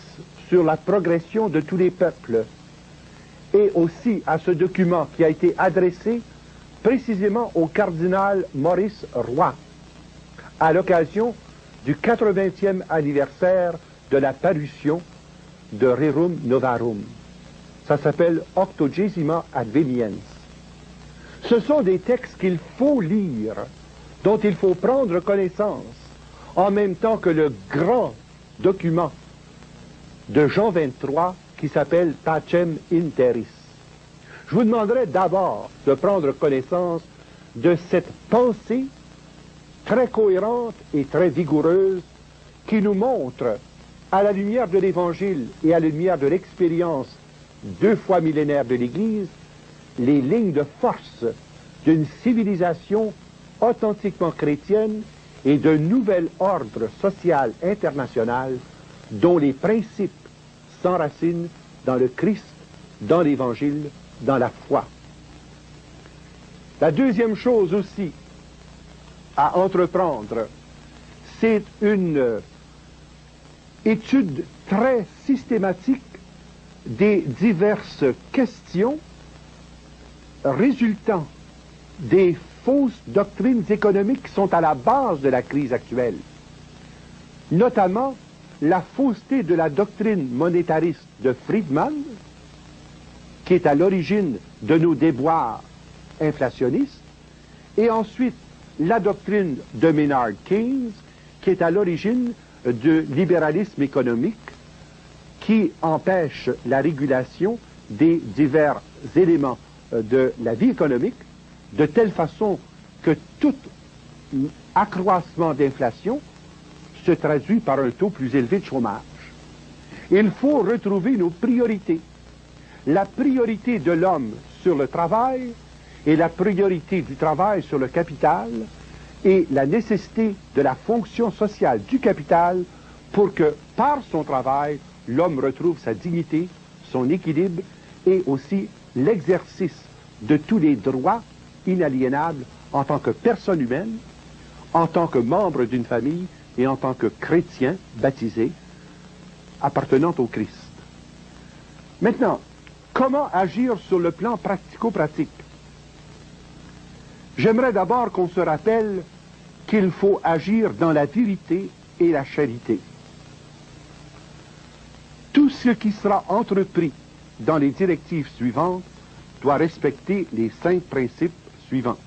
sur la progression de tous les peuples et aussi à ce document qui a été adressé précisément au cardinal Maurice Roy à l'occasion du 80e anniversaire de la parution de Rerum Novarum. Ça s'appelle Octogesima Adveniens. Ce sont des textes qu'il faut lire, dont il faut prendre connaissance, en même temps que le grand document de Jean XXIII qui s'appelle Pacem in Terris. Je vous demanderai d'abord de prendre connaissance de cette pensée très cohérente et très vigoureuse qui nous montre, à la lumière de l'Évangile et à la lumière de l'expérience 2 fois millénaire de l'Église, les lignes de force d'une civilisation authentiquement chrétienne et d'un nouvel ordre social international dont les principes s'enracinent dans le Christ, dans l'Évangile, dans la foi. La deuxième chose aussi à entreprendre, c'est une étude très systématique des diverses questions résultant des fausses doctrines économiques qui sont à la base de la crise actuelle, notamment la fausseté de la doctrine monétariste de Friedman, qui est à l'origine de nos déboires inflationnistes, et ensuite la doctrine de Maynard Keynes, qui est à l'origine du libéralisme économique, qui empêche la régulation des divers éléments de la vie économique, de telle façon que tout accroissement d'inflation se traduit par un taux plus élevé de chômage. Il faut retrouver nos priorités. La priorité de l'homme sur le travail et la priorité du travail sur le capital et la nécessité de la fonction sociale du capital pour que, par son travail, l'homme retrouve sa dignité, son équilibre et aussi l'exercice de tous les droits inaliénables en tant que personne humaine, en tant que membre d'une famille et en tant que chrétien baptisé appartenant au Christ. Maintenant, comment agir sur le plan pratico-pratique? J'aimerais d'abord qu'on se rappelle qu'il faut agir dans la vérité et la charité. Tout ce qui sera entrepris dans les directives suivantes doit respecter les 5 principes suivants.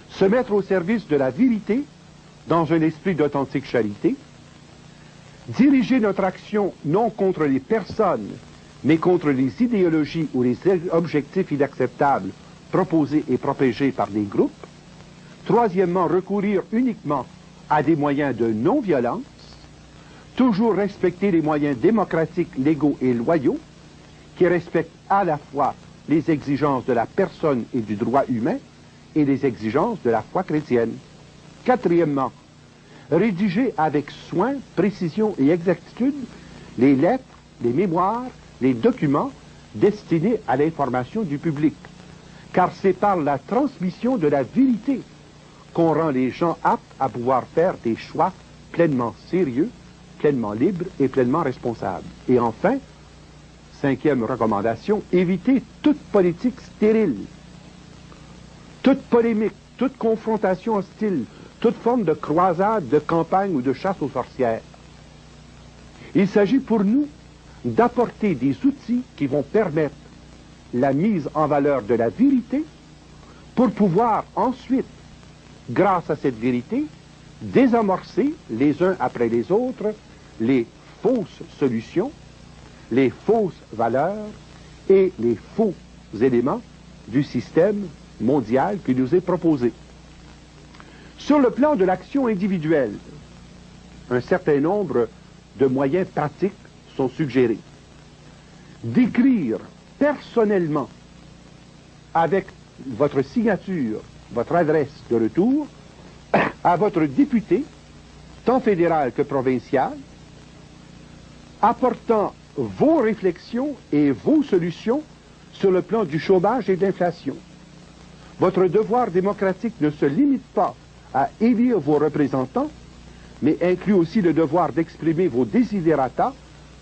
Se mettre au service de la vérité dans un esprit d'authentique charité, diriger notre action non contre les personnes, mais contre les idéologies ou les objectifs inacceptables proposés et propagés par des groupes. Troisièmement, recourir uniquement à des moyens de non-violence, toujours respecter les moyens démocratiques, légaux et loyaux, qui respectent à la fois les exigences de la personne et du droit humain et les exigences de la foi chrétienne. Quatrièmement, rédiger avec soin, précision et exactitude les lettres, les mémoires, les documents destinés à l'information du public. Car c'est par la transmission de la vérité qu'on rend les gens aptes à pouvoir faire des choix pleinement sérieux, pleinement libres et pleinement responsables. Et enfin, 5e recommandation, éviter toute politique stérile, toute polémique, toute confrontation hostile, toute forme de croisade, de campagne ou de chasse aux sorcières. Il s'agit pour nous d'apporter des outils qui vont permettre la mise en valeur de la vérité pour pouvoir ensuite, grâce à cette vérité, désamorcer les uns après les autres les fausses solutions, les fausses valeurs et les faux éléments du système mondial qui nous est proposé. Sur le plan de l'action individuelle, un certain nombre de moyens pratiques sont suggérés. D'écrire personnellement, avec votre signature, votre adresse de retour, à votre député, tant fédéral que provincial, apportant vos réflexions et vos solutions sur le plan du chômage et de l'inflation. Votre devoir démocratique ne se limite pas à élire vos représentants, mais inclut aussi le devoir d'exprimer vos desiderata,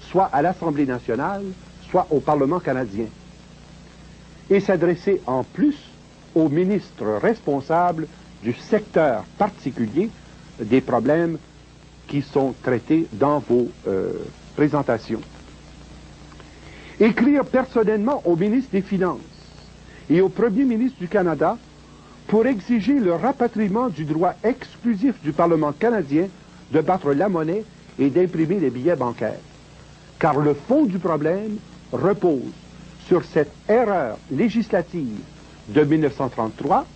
soit à l'Assemblée nationale, soit au Parlement canadien. Et s'adresser en plus aux ministres responsables du secteur particulier des problèmes qui sont traités dans vos présentations. Écrire personnellement au ministre des Finances et au Premier ministre du Canada pour exiger le rapatriement du droit exclusif du Parlement canadien de battre la monnaie et d'imprimer les billets bancaires. Car le fond du problème repose sur cette erreur législative de 1933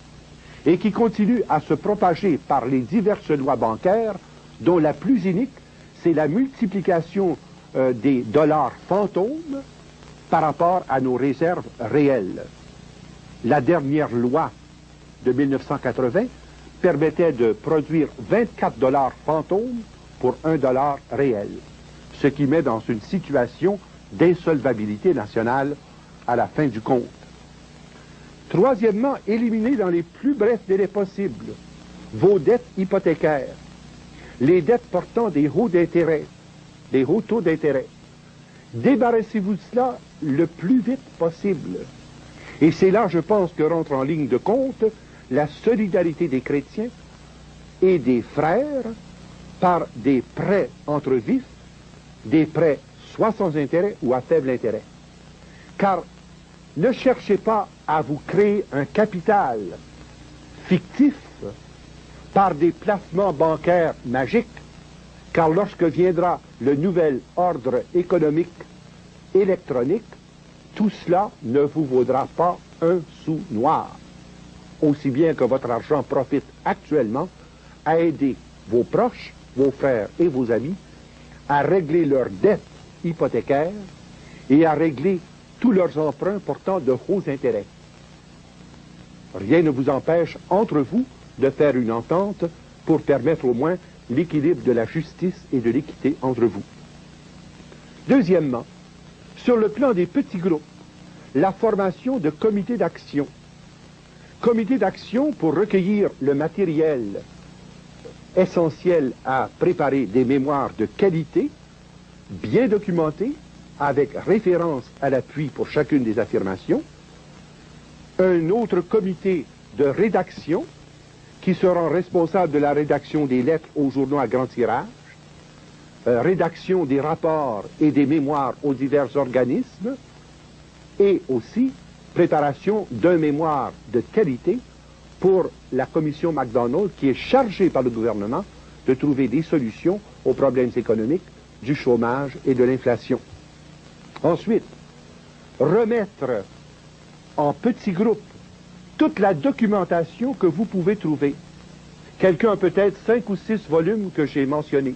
et qui continue à se propager par les diverses lois bancaires, dont la plus inique, c'est la multiplication des dollars fantômes par rapport à nos réserves réelles. La dernière loi de 1980 permettait de produire 24 dollars fantômes pour 1 dollar réel, ce qui met dans une situation d'insolvabilité nationale à la fin du compte. Troisièmement, éliminer dans les plus brefs délais possibles vos dettes hypothécaires, les dettes portant des hauts d'intérêt, des hauts taux d'intérêt. Débarrassez-vous de cela le plus vite possible. Et c'est là, je pense, que rentre en ligne de compte la solidarité des chrétiens et des frères par des prêts entre vifs, des prêts soit sans intérêt ou à faible intérêt. Car ne cherchez pas à vous créer un capital fictif par des placements bancaires magiques, car lorsque viendra le nouvel ordre économique électronique, tout cela ne vous vaudra pas un sou noir. Aussi bien que votre argent profite actuellement à aider vos proches, vos frères et vos amis à régler leurs dettes hypothécaires et à régler tous leurs emprunts portant de hauts intérêts. Rien ne vous empêche, entre vous, de faire une entente pour permettre au moins l'équilibre de la justice et de l'équité entre vous. Deuxièmement, sur le plan des petits groupes, la formation de comités d'action. Comités d'action pour recueillir le matériel essentiel à préparer des mémoires de qualité, bien documentés, avec référence à l'appui pour chacune des affirmations. Un autre comité de rédaction qui sera responsable de la rédaction des lettres aux journaux à grand tirage, rédaction des rapports et des mémoires aux divers organismes, et aussi préparation d'un mémoire de qualité pour la commission McDonald qui est chargée par le gouvernement de trouver des solutions aux problèmes économiques, du chômage et de l'inflation. Ensuite, remettre en petits groupes toute la documentation que vous pouvez trouver. Quelqu'un a peut-être 5 ou 6 volumes que j'ai mentionnés.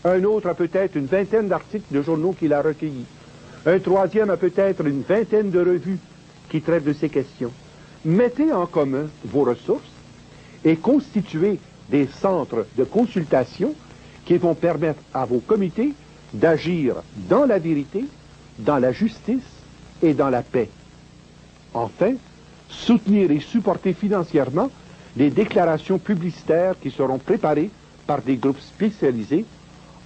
Un autre a peut-être une vingtaine d'articles de journaux qu'il a recueillis. Un troisième a peut-être une vingtaine de revues qui traitent de ces questions. Mettez en commun vos ressources et constituez des centres de consultation qui vont permettre à vos comités d'agir dans la vérité, dans la justice et dans la paix. Enfin, soutenir et supporter financièrement les déclarations publicitaires qui seront préparées par des groupes spécialisés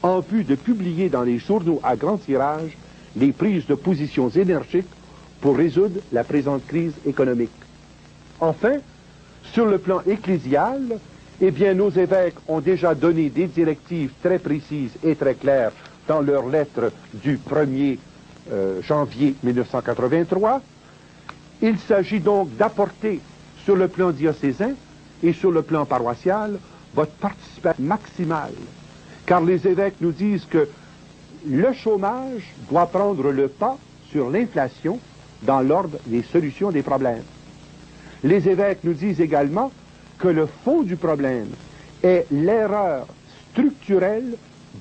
en vue de publier dans les journaux à grand tirage les prises de positions énergiques pour résoudre la présente crise économique. Enfin, sur le plan ecclésial, eh bien, nos évêques ont déjà donné des directives très précises et très claires dans leur lettre du 1er janvier 1983. Il s'agit donc d'apporter sur le plan diocésain et sur le plan paroissial votre participation maximale. Car les évêques nous disent que le chômage doit prendre le pas sur l'inflation dans l'ordre des solutions des problèmes. Les évêques nous disent également que le fond du problème est l'erreur structurelle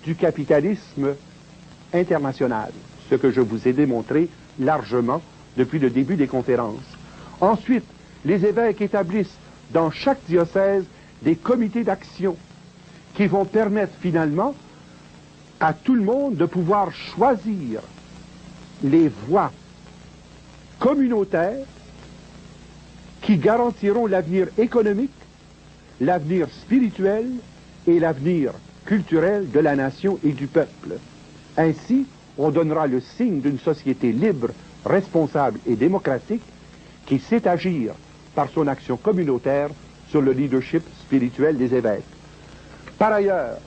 du capitalisme international, ce que je vous ai démontré largement depuis le début des conférences. Ensuite, les évêques établissent dans chaque diocèse des comités d'action qui vont permettre finalement à tout le monde de pouvoir choisir les voies communautaires qui garantiront l'avenir économique, l'avenir spirituel et l'avenir culturel de la nation et du peuple. Ainsi, on donnera le signe d'une société libre, responsable et démocratique qui sait agir par son action communautaire sur le leadership spirituel des évêques. Par ailleurs,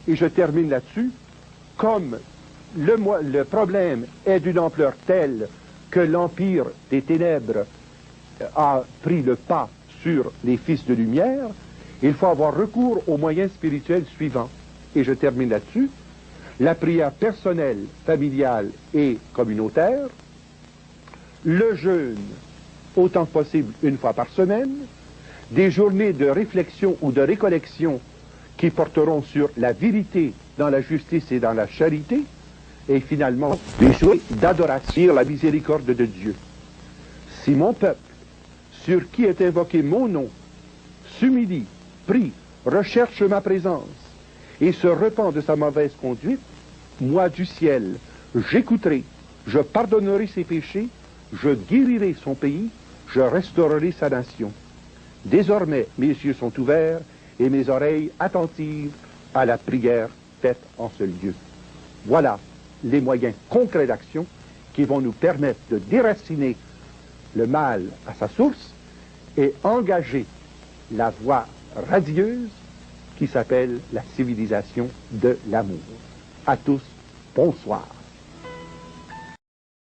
et je termine là-dessus, comme le problème est d'une ampleur telle que l'empire des ténèbres a pris le pas sur les fils de lumière, il faut avoir recours aux moyens spirituels suivants. Et je termine là-dessus. La prière personnelle, familiale et communautaire, le jeûne autant que possible une fois par semaine, des journées de réflexion ou de récollection qui porteront sur la vérité dans la justice et dans la charité, et finalement des jours d'adoration, la miséricorde de Dieu. Si mon peuple, sur qui est invoqué mon nom, s'humilie, prie, recherche ma présence et se repent de sa mauvaise conduite, moi du ciel, j'écouterai, je pardonnerai ses péchés, je guérirai son pays, je restaurerai sa nation. Désormais, mes yeux sont ouverts et mes oreilles attentives à la prière faite en ce lieu. Voilà les moyens concrets d'action qui vont nous permettre de déraciner le mal à sa source et engager la voie radieuse qui s'appelle la civilisation de l'amour. À tous, bonsoir.